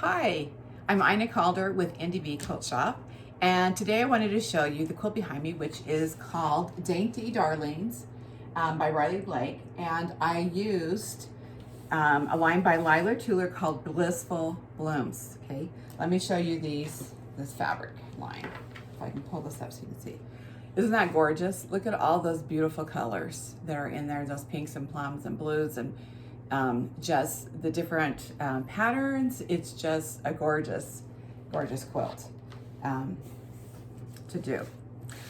Hi, I'm Ina Calder with InDe'B Quilt Shop, and today I wanted to show you the quilt behind me, which is called Dainty Darlings by Riley Blake, and I used a line by Lila Tueller called Blissful Blooms. Okay, let me show you this fabric line. If I can pull this up so you can see. Isn't that gorgeous? Look at all those beautiful colors that are in there, those pinks and plums and blues and just the different patterns. It's just a gorgeous, gorgeous quilt to do.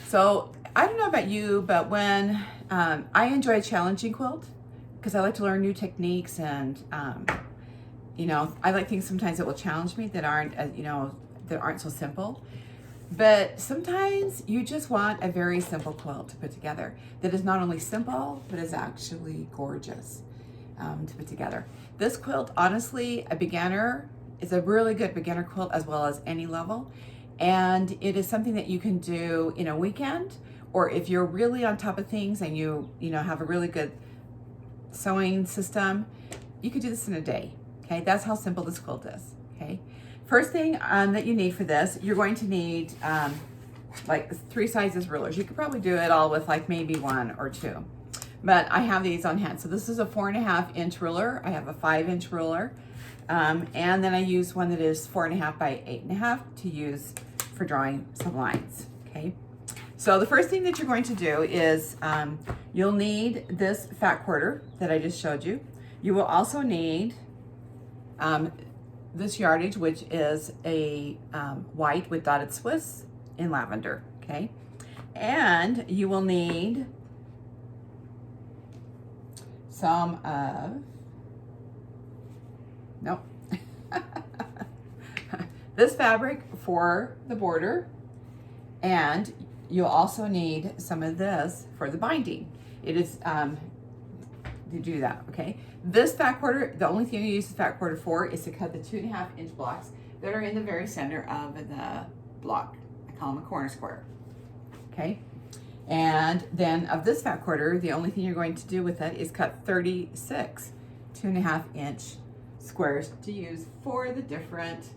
So I don't know about you, but when I enjoy a challenging quilt because I like to learn new techniques, and you know, I like things sometimes that will challenge me that aren't that aren't so simple. But sometimes you just want a very simple quilt to put together that is not only simple but is actually gorgeous to put together. This quilt, honestly, a beginner, is a really good beginner quilt as well as any level, and it is something that you can do in a weekend, or if you're really on top of things and you have a really good sewing system, you could do this in a day. Okay, that's how simple this quilt is. Okay, first thing that you need for this, you're going to need like 3 sizes rulers. You could probably do it all with like maybe 1 or 2. But I have these on hand. So this is a 4.5 inch ruler. I have a 5 inch ruler. And then I use one that is 4.5 by 8.5 to use for drawing some lines, okay? So the first thing that you're going to do is you'll need this fat quarter that I just showed you. You will also need this yardage, which is a white with dotted Swiss in lavender, okay? And you will need some of, this fabric for the border, and you'll also need some of this for the binding. It is to do that, okay? This fat quarter, the only thing you use the fat quarter for is to cut the 2.5 inch blocks that are in the very center of the block. I call them a corner square, okay? And then of this fat quarter, the only thing you're going to do with it is cut 36 2.5 inch squares to use for the different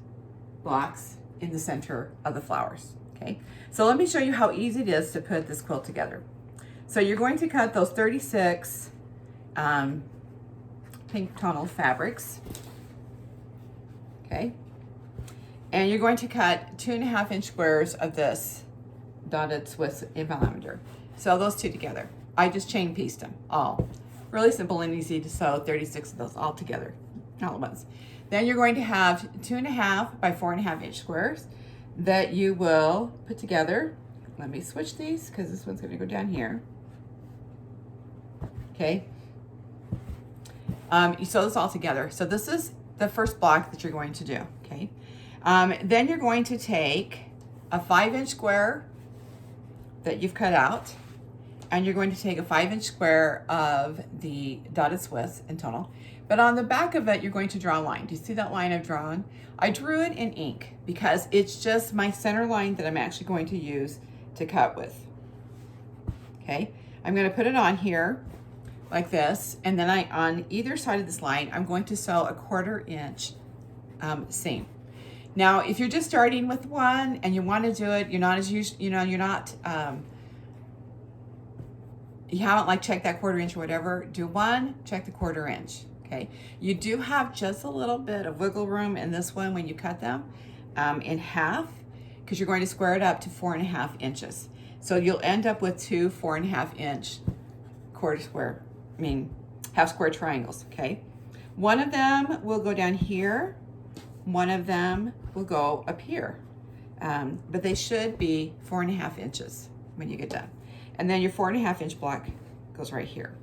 blocks in the center of the flowers, okay? So let me show you how easy it is to put this quilt together. So you're going to cut those 36 pink tonal fabrics, okay? And you're going to cut 2.5 inch squares of this dotted Swiss in lavender. Sew those 2 together. I just chain pieced them all. Really simple and easy to sew 36 of those all together, all at once. Then you're going to have 2.5 by 4.5 inch squares that you will put together. Let me switch these because this one's going to go down here. Okay. You sew this all together. So this is the first block that you're going to do. Okay. Then you're going to take a 5 inch square that you've cut out, and you're going to take a 5 inch square of the dotted Swiss in tonal, but on the back of it you're going to draw a line. Do you see that line I've drawn? I drew it in ink because it's just my center line that I'm actually going to use to cut with. Okay, I'm going to put it on here like this, and then on either side of this line I'm going to sew a 1/4 inch seam. Now, if you're just starting with one and you want to do it, you're not as used, you haven't like checked that 1/4 inch or whatever, do one, check the 1/4 inch, okay? You do have just a little bit of wiggle room in this one when you cut them in half, because you're going to square it up to 4.5 inches. So you'll end up with 2 4.5 inch half square triangles, okay? One of them will go down here. One of them will go up here, but they should be 4.5 inches when you get done. And then your 4.5 inch block goes right here.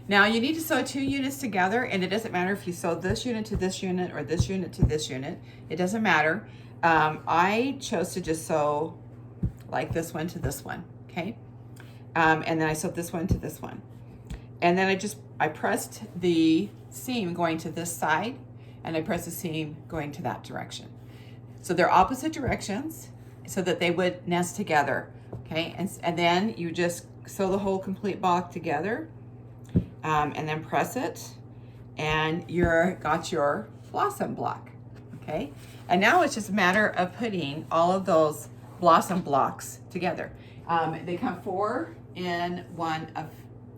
Now you need to sew 2 units together, and it doesn't matter if you sew this unit to this unit or this unit to this unit. It doesn't matter. I chose to just sew like this one to this one, okay? And then I sewed this one to this one. And then I pressed the seam going to this side, and I press the seam going to that direction. So they're opposite directions so that they would nest together, okay? And then you just sew the whole complete block together, and then press it, and got your blossom block, okay? okay? And now it's just a matter of putting all of those blossom blocks together. They come 4 in one of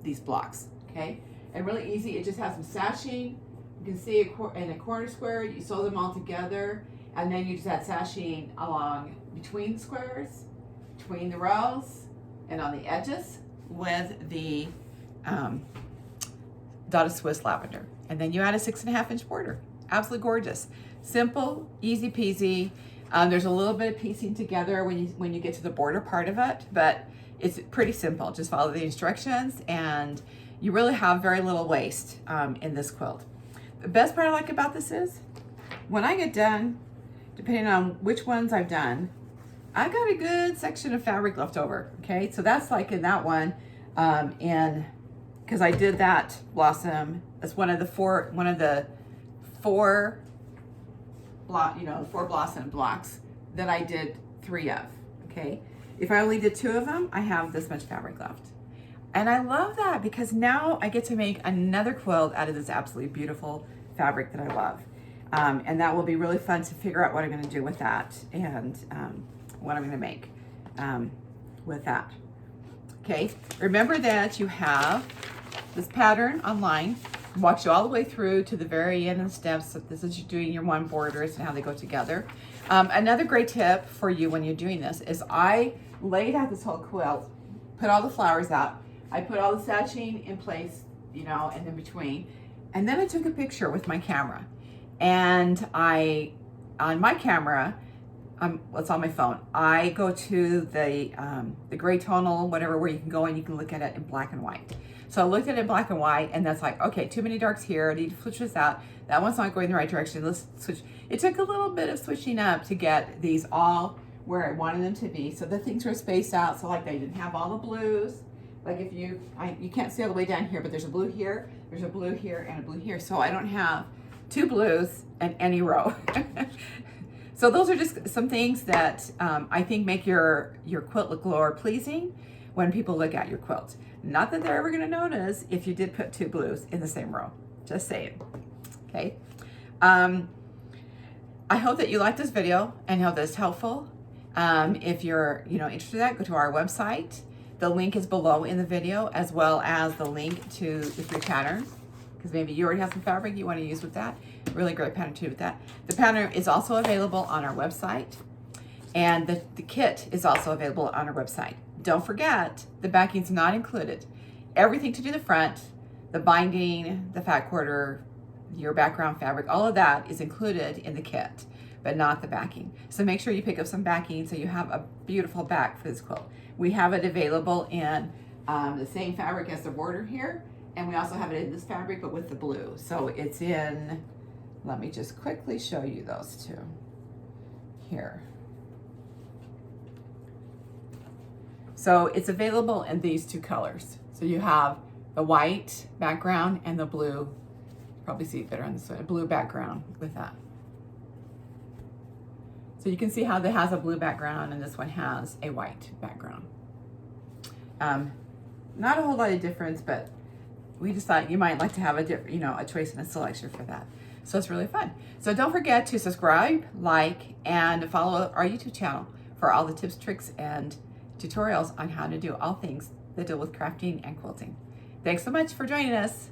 these blocks, okay? And really easy, it just has some sashing. You can see in a corner square, you sew them all together, and then you just add sashing along between squares, between the rows, and on the edges with the dotted Swiss lavender. And then you add a 6.5 inch border. Absolutely gorgeous. Simple, easy peasy. There's a little bit of piecing together when you get to the border part of it, but it's pretty simple. Just follow the instructions and you really have very little waste in this quilt. The best part I like about this is when I get done, depending on which ones I've done, I got a good section of fabric left over, okay? So that's like in that one, because I did that blossom as one of the four blossom blocks that I did 3 of, okay? If I only did 2 of them, I have this much fabric left. And I love that because now I get to make another quilt out of this absolutely beautiful fabric that I love. And that will be really fun to figure out what I'm gonna do with that and what I'm gonna make with that. Okay, remember that you have this pattern online, walks you all the way through to the very end of the steps. So this is you doing your 1 borders and how they go together. Another great tip for you when you're doing this is I laid out this whole quilt, put all the flowers out, I put all the sashing in place, you know, and in between, and then I took a picture with my camera. And on my camera, it's on my phone, I go to the gray tonal, whatever, where you can go and you can look at it in black and white. So I looked at it in black and white, and that's like, okay, too many darks here, I need to switch this out. That one's not going the right direction, let's switch. It took a little bit of switching up to get these all where I wanted them to be, so the things were spaced out, so like they didn't have all the blues. Like if you can't see all the way down here, but there's a blue here, there's a blue here, and a blue here, so I don't have 2 blues in any row. So those are just some things that I think make your quilt look more pleasing when people look at your quilt. Not that they're ever gonna notice if you did put 2 blues in the same row, just saying, okay? I hope that you liked this video and hope that it's helpful. If you're interested in that, go to our website. The link is below in the video, as well as the link to the free pattern, because maybe you already have some fabric you want to use with that. Really great pattern too with that. The pattern is also available on our website, and the kit is also available on our website. Don't forget, the backing's not included. Everything to do the front, the binding, the fat quarter, your background fabric, all of that is included in the kit, but not the backing. So make sure you pick up some backing so you have a beautiful back for this quilt. We have it available in the same fabric as the border here, and we also have it in this fabric, but with the blue. So it's in, let me just quickly show you those 2 here. So it's available in these 2 colors. So you have the white background and the blue, probably see it better on this one, a blue background with that. So you can see how that has a blue background and this one has a white background. Not a whole lot of difference, but we just thought you might like to have a choice and a selection for that. So it's really fun. So don't forget to subscribe, like, and follow our YouTube channel for all the tips, tricks, and tutorials on how to do all things that deal with crafting and quilting. Thanks so much for joining us.